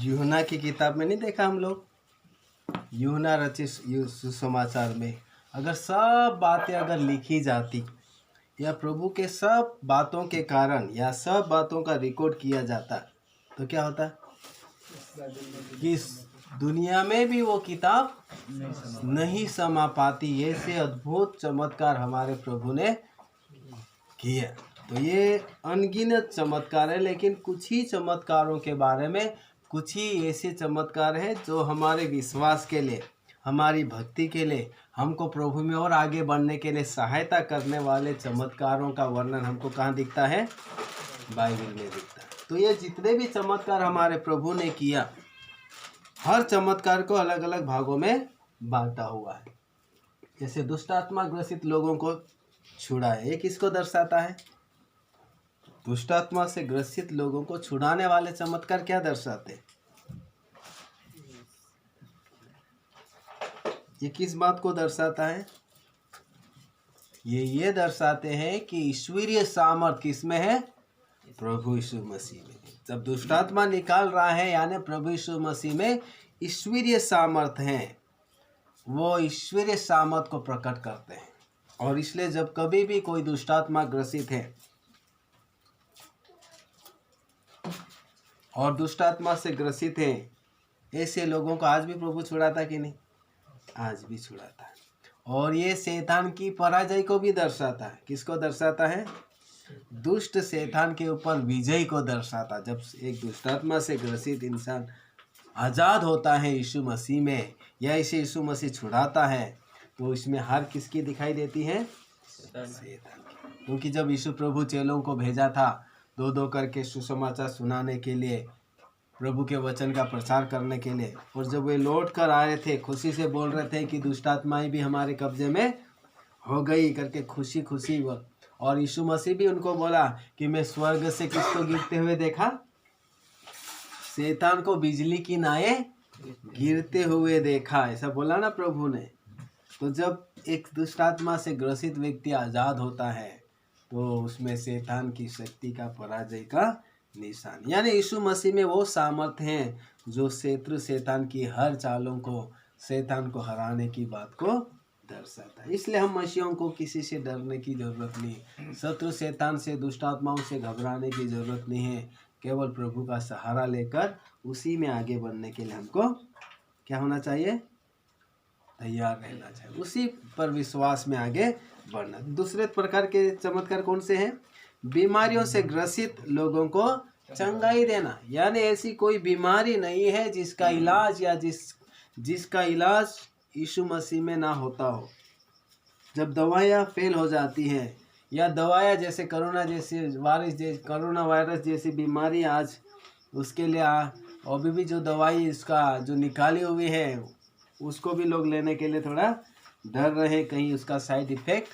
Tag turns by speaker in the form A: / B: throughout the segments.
A: यूहन्ना की किताब में नहीं देखा हम लोग, यूहन्ना रचित सुसमाचार में अगर सब बातें अगर लिखी जाती या प्रभु के सब बातों के कारण या सब बातों का रिकॉर्ड किया जाता तो क्या होता कि इस दुनिया में भी वो किताब नहीं समा पाती। ऐसे अद्भुत चमत्कार हमारे प्रभु ने किया। तो ये अनगिनत चमत्कार है, लेकिन कुछ ही चमत्कारों के बारे में, कुछ ही ऐसे चमत्कार हैं जो हमारे विश्वास के लिए, हमारी भक्ति के लिए, हमको प्रभु में और आगे बढ़ने के लिए सहायता करने वाले चमत्कारों का वर्णन हमको कहाँ दिखता है? बाइबल में दिखता है। तो ये जितने भी चमत्कार हमारे प्रभु ने किया, हर चमत्कार को अलग अलग भागों में बांटा हुआ है। जैसे दुष्ट आत्मा ग्रसित लोगों को छुड़ाए, ये किसको दर्शाता है? दुष्ट आत्मा से ग्रसित लोगों को छुड़ाने वाले चमत्कार क्या दर्शाते हैं? ये किस बात को दर्शाता है? ये दर्शाते हैं कि ईश्वरीय सामर्थ किसमें है? प्रभु यीशु मसीह में। जब दुष्ट आत्मा निकाल रहा है, यानी प्रभु यीशु मसीह में ईश्वरीय सामर्थ है, वो ईश्वरीय सामर्थ को प्रकट करते हैं। और इसलिए जब कभी भी कोई दुष्ट आत्मा ग्रसित है और दुष्ट आत्मा से ग्रसित है, ऐसे लोगों को आज भी प्रभु छुड़ाता कि नहीं? आज भी छुड़ाता है। और ये शैतान की पराजय को भी दर्शाता है। किसको दर्शाता है? दुष्ट शैतान के ऊपर विजय को दर्शाता। जब एक दुष्ट आत्मा से ग्रसित इंसान आज़ाद होता है यीशु मसीह में, या इसे यीशु मसीह छुड़ाता है, तो इसमें हार किसकी दिखाई देती है? शैतान की। क्योंकि जब यीशु प्रभु चेलों को भेजा था दो दो करके सुसमाचार सुनाने के लिए, प्रभु के वचन का प्रचार करने के लिए, और जब वे लौट कर आए थे, खुशी से बोल रहे थे कि दुष्ट आत्माएं भी हमारे कब्जे में हो गई करके खुशी खुशी। और यीशु मसीह भी उनको बोला कि मैं स्वर्ग से किसको गिरते हुए देखा? शैतान को बिजली की नायें गिरते हुए देखा, ऐसा बोला ना प्रभु ने। तो जब एक दुष्ट आत्मा से ग्रसित व्यक्ति आज़ाद होता है, तो उसमें शैतान की शक्ति का पराजय का निशान, यानी यीशु मसीह में वो सामर्थ्य है जो शत्रु शैतान की हर चालों को, शैतान को हराने की बात को दर्शाता है। इसलिए हम मसीहों को किसी से डरने की जरूरत नहीं, शत्रु शैतान से, दुष्ट आत्माओं से घबराने की जरूरत नहीं है। केवल प्रभु का सहारा लेकर उसी में आगे बढ़ने के लिए हमको क्या होना चाहिए? तैयार रहना चाहिए, उसी पर विश्वास में आगे बढ़ना। दूसरे प्रकार के चमत्कार कौन से हैं? बीमारियों से ग्रसित लोगों को चंगाई देना, यानी ऐसी कोई बीमारी नहीं है जिसका इलाज या जिसका इलाज यीशु मसीह में ना होता हो। जब दवाइयाँ फेल हो जाती हैं, या दवाइयाँ जैसे कोरोना वायरस जैसी बीमारी आज उसके लिए अभी भी जो दवाई इसका जो निकाली हुई है, उसको भी लोग लेने के लिए थोड़ा डर रहे, कहीं उसका साइड इफेक्ट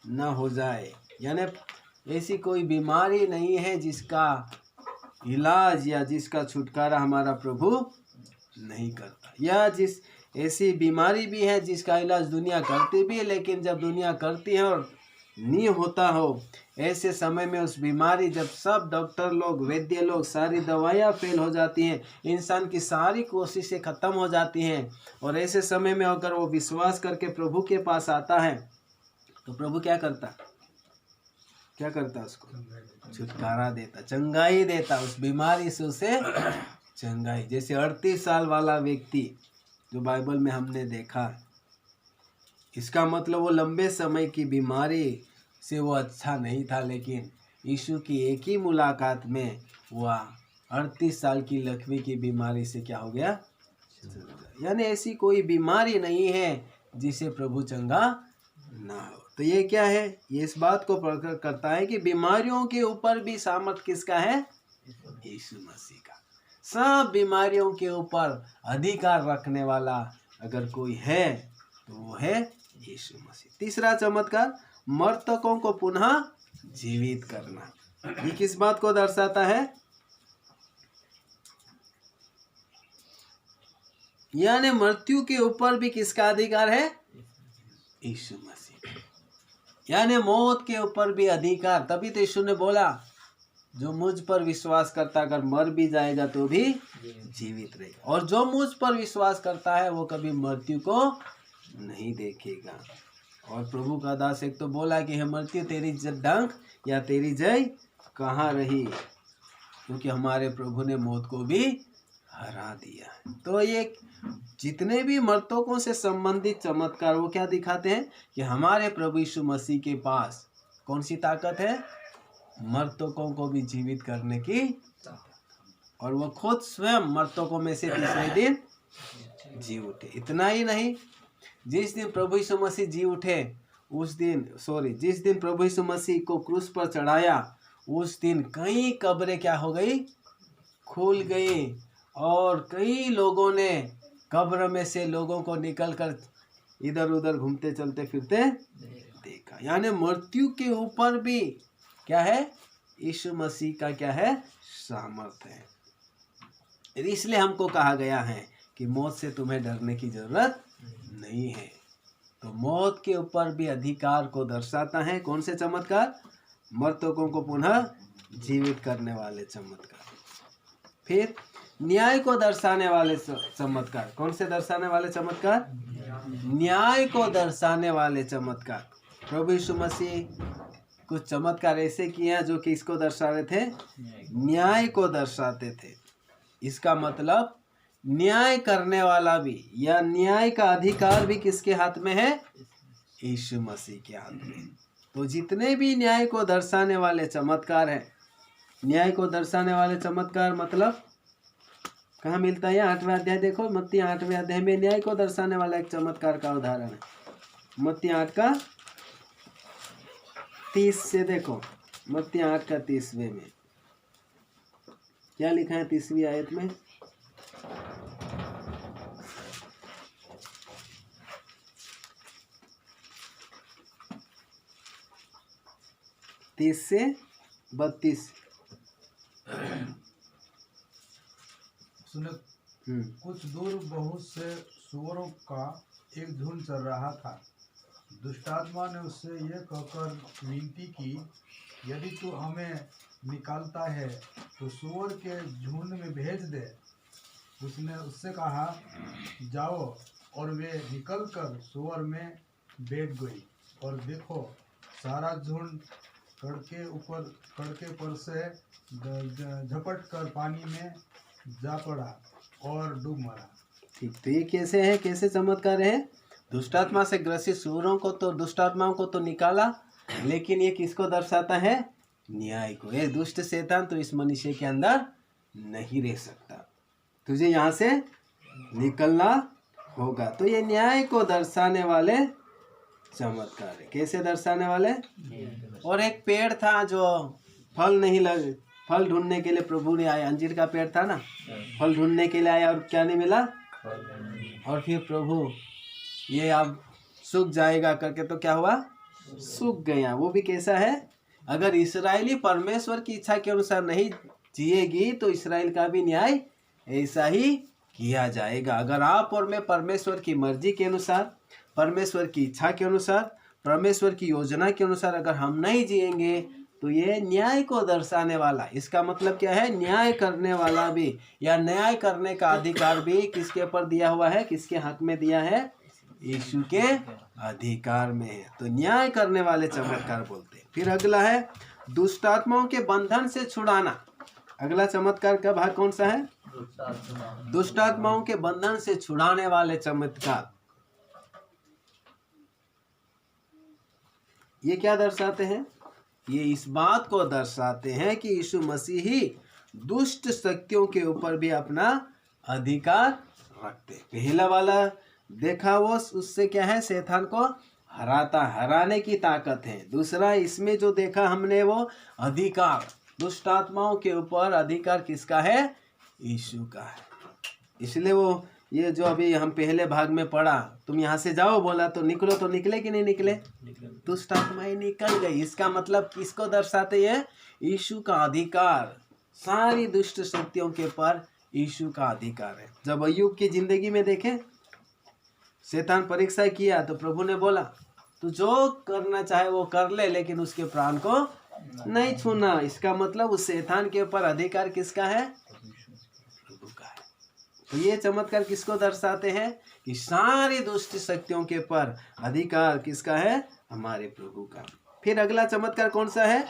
A: ना हो जाए। यानी ऐसी कोई बीमारी नहीं है जिसका इलाज या जिसका छुटकारा हमारा प्रभु नहीं करता, या ऐसी बीमारी भी है जिसका इलाज दुनिया करती भी है, लेकिन जब दुनिया करती है और नहीं होता हो, ऐसे समय में उस बीमारी, जब सब डॉक्टर लोग, वैद्य लोग, सारी दवाइयाँ फेल हो जाती हैं, इंसान की सारी कोशिशें ख़त्म हो जाती हैं, और ऐसे समय में अगर वो विश्वास करके प्रभु के पास आता है, तो प्रभु क्या करता? उसको छुटकारा देता, चंगाई देता, उस बीमारी से उसे चंगाई। जैसे 38 साल वाला व्यक्ति जो बाइबल में हमने देखा, इसका मतलब वो लंबे समय की बीमारी से वो अच्छा नहीं था, लेकिन यीशु की एक ही मुलाकात में वह 38 साल की लकवी की बीमारी से क्या हो गया? यानी ऐसी कोई बीमारी नहीं है जिसे प्रभु चंगा ना हो। तो ये क्या है? ये इस बात को प्रकट करता है कि बीमारियों के ऊपर भी सामर्थ किसका है? यीशु मसीह का। सब बीमारियों के ऊपर अधिकार रखने वाला अगर कोई है तो वो है यीशु मसीह। तीसरा चमत्कार, मृतकों को पुनः जीवित करना। ये किस बात को दर्शाता है? यानी मृत्यु के ऊपर भी किसका अधिकार है? यीशु मसीह। यानी मौत के ऊपर भी अधिकार। तभी तो यीशु ने बोला जो मुझ पर विश्वास करता अगर मर भी जाएगा तो भी जीवित रहेगा, और जो मुझ पर विश्वास करता है वो कभी मृत्यु को नहीं देखेगा। और प्रभु का दास एक तो बोला कि हे मृत्यु तेरी डंक या तेरी जय कहाँ रही, क्योंकि हमारे प्रभु ने मौत को भी हरा दिया है। तो ये जितने भी मर्तकों से संबंधित चमत्कार वो क्या दिखाते हैं कि हमारे प्रभु यीशु मसीह के पास कौन सी ताकत है, मर्तकों को भी जीवित करने की, और वो खुद स्वयं मर्तकों में से तीसरे दिन जी उठे। इतना ही नहीं, जिस दिन प्रभु यीशु मसीह जी उठे जिस दिन प्रभु यीशु मसीह को क्रूस पर चढ़ाया उस दिन कई कब्रें क्या हो गई, खुल गई, और कई लोगों ने कब्र में से लोगों को निकलकर इधर उधर घूमते चलते फिरते देखा। यानी मृत्यु के ऊपर भी क्या है, यीशु मसीह का क्या है, सामर्थ है। इसलिए हमको कहा गया है कि मौत से तुम्हें डरने की जरूरत नहीं है। तो मौत के ऊपर भी अधिकार को दर्शाता है कौन से चमत्कार, मृतकों को पुनः जीवित करने वाले चमत्कार। फिर न्याय को दर्शाने वाले चमत्कार, कौन से दर्शाने वाले चमत्कार, न्याय को दर्शाने वाले चमत्कार। प्रभु यीशु मसीह कुछ चमत्कार ऐसे किए हैं जो कि इसको दर्शा रहे थे, न्याय को दर्शाते थे। इसका मतलब न्याय करने वाला भी या न्याय का अधिकार भी किसके हाथ में है, यीशु मसीह के हाथ में। तो जितने भी न्याय को दर्शाने वाले चमत्कार हैं, न्याय को दर्शाने वाले चमत्कार मतलब कहाँ मिलता है, 8वें अध्याय देखो, मत्ती 8वें अध्याय में न्याय को दर्शाने वाला एक चमत्कार का उदाहरण है। मत्ती 8 का 30 से देखो, मत्ती 8 का 30वें में क्या लिखा है, 30वीं आयत में, तीस से 32।
B: सुनो, कुछ दूर बहुत से सूअरों का एक झुंड चल रहा था। दुष्टात्मा ने उससे यह कहकर विनती की, यदि तू हमें निकालता है तो सूअर के झुंड में भेज दे। उसने उससे कहा, जाओ, और वे निकलकर सूअर में बैठ गई, और देखो सारा झुंड कड़के पर से झपट कर पानी में जा पड़ा और डूब मरा।
A: ठीक, तो ये कैसे है, कैसे चमत्कार है, दुष्टात्मा से ग्रसित सूअरों को तो, दुष्टात्माओं को तो निकाला, लेकिन ये किसको दर्शाता है, न्याय को। ये दुष्ट शैतान तो इस मनुष्य के अंदर नहीं रह सकता, तुझे यहाँ से निकलना होगा। तो ये न्याय को दर्शाने वाले चमत्कार है। कैसे दर्शाने वाले, और एक पेड़ था जो फल नहीं लगे, फल ढूंढने के लिए प्रभु ने आया, अंजीर का पेड़ था ना, फल ढूंढने के लिए आया और क्या नहीं मिला, और फिर प्रभु ये अब सूख जाएगा करके तो क्या हुआ, सूख गया। वो भी कैसा है, अगर इस्राएली परमेश्वर की इच्छा के अनुसार नहीं जिएगी तो इस्राएल का भी न्याय ऐसा ही किया जाएगा। अगर आप और मैं परमेश्वर की मर्जी के अनुसार, परमेश्वर की इच्छा के अनुसार, परमेश्वर की योजना के अनुसार अगर हम नहीं जिएंगे तो ये न्याय को दर्शाने वाला, इसका मतलब क्या है, न्याय करने वाला भी या न्याय करने का अधिकार भी किसके ऊपर दिया हुआ है, किसके हक में दिया है, यीशु के अधिकार में है। तो न्याय करने वाले चमत्कार बोलते हैं। फिर अगला है दुष्टात्माओं के बंधन से छुड़ाना। अगला चमत्कार का भाग कौन सा है, दुष्टात्माओं के बंधन से छुड़ाने वाले चमत्कार। ये क्या दर्शाते हैं, ये इस बात को दर्शाते हैं कि यीशु मसीह ही दुष्ट शक्तियों के ऊपर भी अपना अधिकार रखते। पहला वाला देखा वो, उससे क्या है, शैतान को हराने की ताकत है। दूसरा इसमें जो देखा हमने वो अधिकार, दुष्टात्माओं के ऊपर अधिकार किसका है, यीशु का है। इसलिए वो ये जो अभी हम पहले भाग में पढ़ा, तुम यहाँ से जाओ बोला तो निकलो, तो निकले कि नहीं निकले, दुष्ट आत्माएं निकल गई। इसका मतलब किसको दर्शाते हैं, यीशु का अधिकार। सारी दुष्ट शक्तियों के ऊपर यीशु का अधिकार है। जब अय्यूब की जिंदगी में देखें, शैतान परीक्षा किया तो प्रभु ने बोला तू जो करना चाहे वो कर ले, लेकिन उसके प्राण को नहीं छूना। इसका मतलब उस शैतान के ऊपर अधिकार किसका है? प्रभु का है। तो ये चमत्कार किसको दर्शाते हैं कि सारी दुष्ट शक्तियों के ऊपर अधिकार किसका है? हमारे प्रभु का। फिर अगला चमत्कार कौन सा है?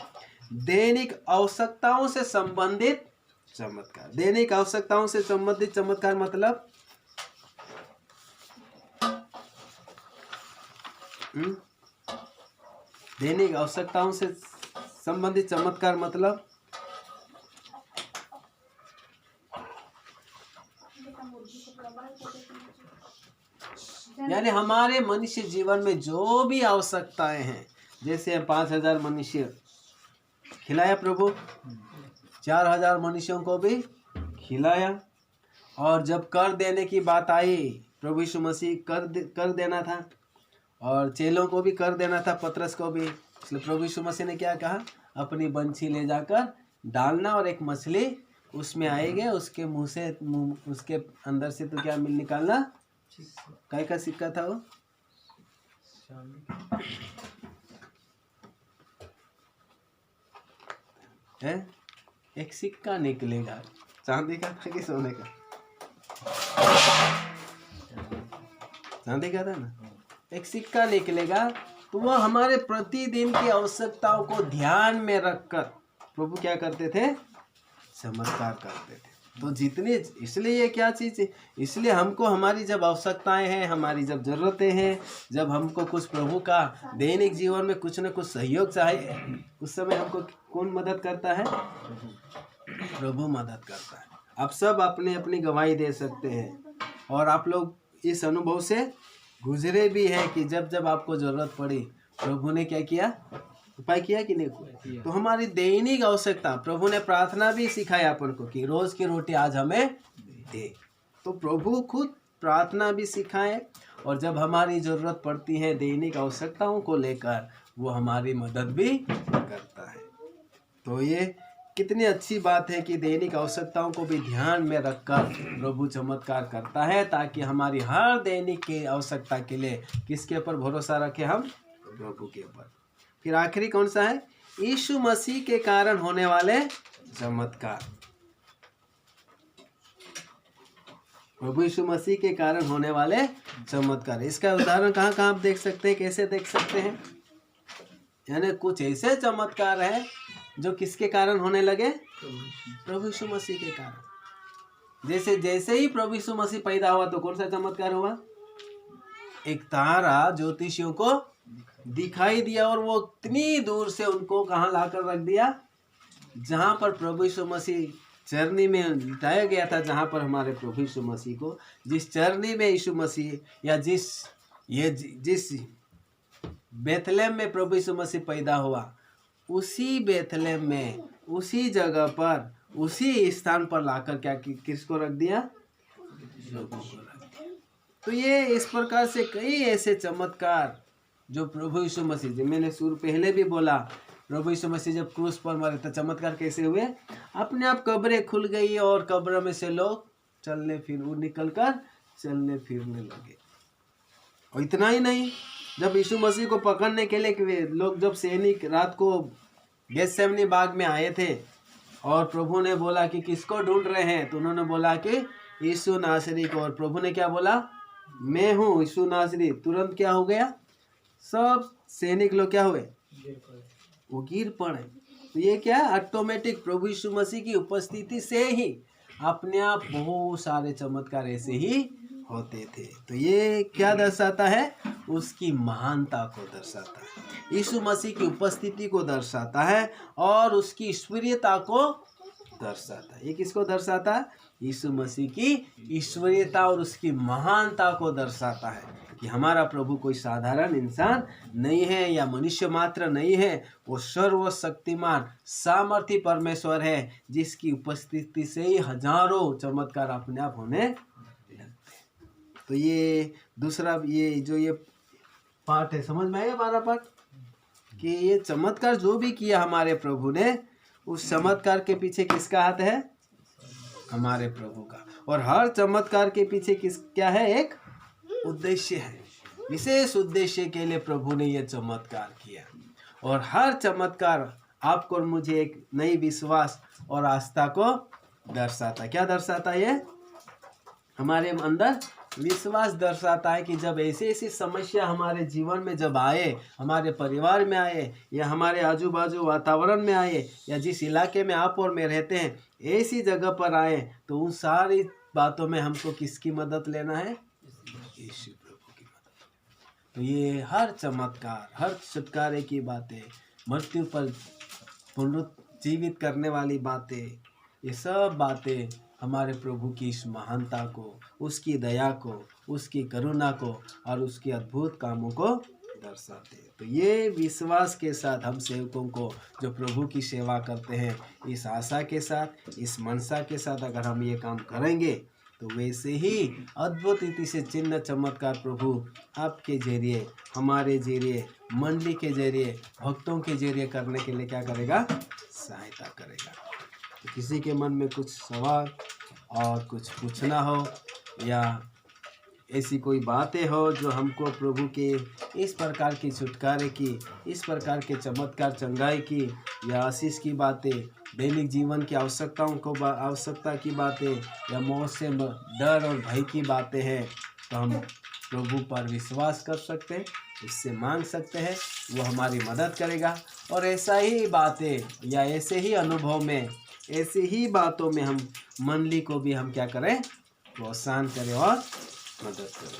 A: दैनिक आवश्यकताओं से संबंधित चमत्कार। दैनिक आवश्यकताओं से संबंधित चमत्कार मतलब दैनिक आवश्यकताओं से संबंधित चमत्कार मतलब यानी हमारे मनुष्य जीवन में जो भी आवश्यकताएं हैं, जैसे 5,000 मनुष्य खिलाया प्रभु, 4,000 मनुष्यों को भी खिलाया। और जब कर देने की बात आई, प्रभु यीशु मसीह कर देना था और चेलों को भी कर देना था, पतरस को भी। इसलिए प्रभु यीशु मसीह ने क्या कहा? अपनी बंसी ले जाकर डालना और एक मछली उसमें आएगी, उसके मुंह से उसके अंदर से तो क्या मिल निकालना? काय का सिक्का था वो? है एक सिक्का निकलेगा, चांदी का था कि सोने का? चांदी का था ना। एक सिक्का निकलेगा, तो वह हमारे प्रतिदिन की आवश्यकताओं को ध्यान में रखकर प्रभु क्या करते थे? चमत्कार करते थे। तो जितनी, इसलिए ये क्या चीज़ है? इसलिए हमको हमारी जब आवश्यकताएं हैं, हमारी जब ज़रूरतें हैं, जब हमको कुछ प्रभु का दैनिक जीवन में कुछ न कुछ सहयोग चाहिए, उस समय हमको कौन मदद करता है? प्रभु मदद करता है। आप सब अपने अपनी गवाही दे सकते हैं और आप लोग इस अनुभव से गुजरे भी हैं कि जब जब आपको ज़रूरत पड़ी, प्रभु ने क्या किया? उपाय किया कि नहीं? तो हमारी दैनिक आवश्यकता, प्रभु ने प्रार्थना भी सिखाया अपन को कि रोज की रोटी आज हमें दे। तो प्रभु खुद प्रार्थना भी सिखाए और जब हमारी ज़रूरत पड़ती है दैनिक आवश्यकताओं को लेकर, वो हमारी मदद भी करता है। तो ये कितनी अच्छी बात है कि दैनिक आवश्यकताओं को भी ध्यान में रखकर प्रभु चमत्कार करता है, ताकि हमारी हर दैनिक की आवश्यकता के लिए किसके ऊपर भरोसा रखें? हम प्रभु के ऊपर। फिर आखिरी कौन सा है? यीशु मसीह के कारण होने वाले चमत्कार। प्रभु यीशु मसीह के कारण होने वाले चमत्कार, इसका उदाहरण कहाँ कहाँ आप देख सकते हैं? कैसे देख सकते हैं? यानी कुछ ऐसे चमत्कार है जो किसके कारण होने लगे? प्रभु यीशु मसीह के कारण। जैसे जैसे ही प्रभु यीशु मसीह पैदा हुआ तो कौन सा चमत्कार हुआ? एक तारा ज्योतिषियों को दिखाई दिया और वो इतनी दूर से उनको कहाँ लाकर रख दिया? जहाँ पर प्रभु यीशु मसीह चरनी में लिटाया गया था, जहाँ पर हमारे प्रभु यीशु मसीह को, जिस चरनी में यीशु मसीह या जिस बेथलेम में प्रभु यीशु मसीह पैदा हुआ, उसी बेथलेम में, उसी जगह पर, उसी स्थान पर लाकर क्या किसको रख दिया? प्रभु को रख दिया। तो ये इस प्रकार से कई ऐसे चमत्कार जो प्रभु यीशु मसीह, जब मैंने शुरू पहले भी बोला, प्रभु यीशु मसीह जब क्रूस पर मरे तो चमत्कार कैसे हुए? अपने आप कब्रें खुल गई और कब्र में से लोग निकलकर चलने फिरने लगे। और इतना ही नहीं, जब यीशु मसीह को पकड़ने के लिए लोग, जब सैनिक रात को गेत्सेमनी बाग में आए थे और प्रभु ने बोला कि किसको ढूंढ रहे हैं, तो उन्होंने बोला कि यीशु नासरी को। और प्रभु ने क्या बोला? मैं हूँ यीशु नासरी। तुरंत क्या हो गया? सब सैनिक लोग क्या हुए? वो गिर पड़े। तो ये क्या है? ऑटोमेटिक प्रभु यीशु मसीह की उपस्थिति से ही अपने आप बहुत सारे चमत्कार ऐसे ही होते थे। तो ये क्या दर्शाता है? उसकी महानता को दर्शाता है, यीशु मसीह की उपस्थिति को दर्शाता है और उसकी ईश्वरीयता को दर्शाता है। ये किसको दर्शाता है? यीशु मसीह की ईश्वरीयता और उसकी महानता को दर्शाता है कि हमारा प्रभु कोई साधारण इंसान नहीं है या मनुष्य मात्र नहीं है, वो सर्वशक्तिमान सामर्थी परमेश्वर है, जिसकी उपस्थिति से ही हजारों चमत्कार अपने आप होने लगते हैं। तो ये दूसरा, ये जो ये पाठ है, समझ में आया हमारा पाठ? कि ये चमत्कार जो भी किया हमारे प्रभु ने, उस चमत्कार के पीछे किसका हाथ है? हमारे प्रभु का। और हर चमत्कार के पीछे क्या है? एक उद्देश्य है, विशेष उद्देश्य के लिए प्रभु ने यह चमत्कार किया। और हर चमत्कार आपको और मुझे एक नई विश्वास और आस्था को दर्शाता है। क्या दर्शाता है ये? हमारे अंदर विश्वास दर्शाता है कि जब ऐसी ऐसी समस्या हमारे जीवन में जब आए, हमारे परिवार में आए या हमारे आजू बाजू वातावरण में आए या जिस इलाके में आप और मैं रहते हैं ऐसी जगह पर आए, तो उन सारी बातों में हमको किसकी मदद लेना है? यीशु प्रभु की मदद। तो ये हर चमत्कार, हर छुटकारे की बातें, मृत्यु पर पुनरुज्जीवित करने वाली बातें, ये सब बातें हमारे प्रभु की इस महानता को, उसकी दया को, उसकी करुणा को और उसके अद्भुत कामों को दर्शाते हैं। तो ये विश्वास के साथ हम सेवकों को जो प्रभु की सेवा करते हैं, इस आशा के साथ, इस मनसा के साथ अगर हम ये काम करेंगे तो वैसे ही अद्भुत रीति से चिन्ह चमत्कार प्रभु आपके जरिए, हमारे जरिए, मंडली के जरिए, भक्तों के जरिए करने के लिए क्या करेगा? सहायता करेगा। तो किसी के मन में कुछ सवाल और कुछ पूछना हो या ऐसी कोई बातें हो जो हमको प्रभु के इस प्रकार की छुटकारे की, इस प्रकार के चमत्कार चंगाई की या आशीष की बातें, दैनिक जीवन की आवश्यकता की बातें या मौत से डर और भय की बातें हैं, तो हम प्रभु पर विश्वास कर सकते हैं, उससे मांग सकते हैं, वो हमारी मदद करेगा। और ऐसा ही बातें या ऐसे ही अनुभव में, ऐसी ही बातों में हम मंडली को भी हम क्या करें? प्रोत्साहन करें और मदद करें।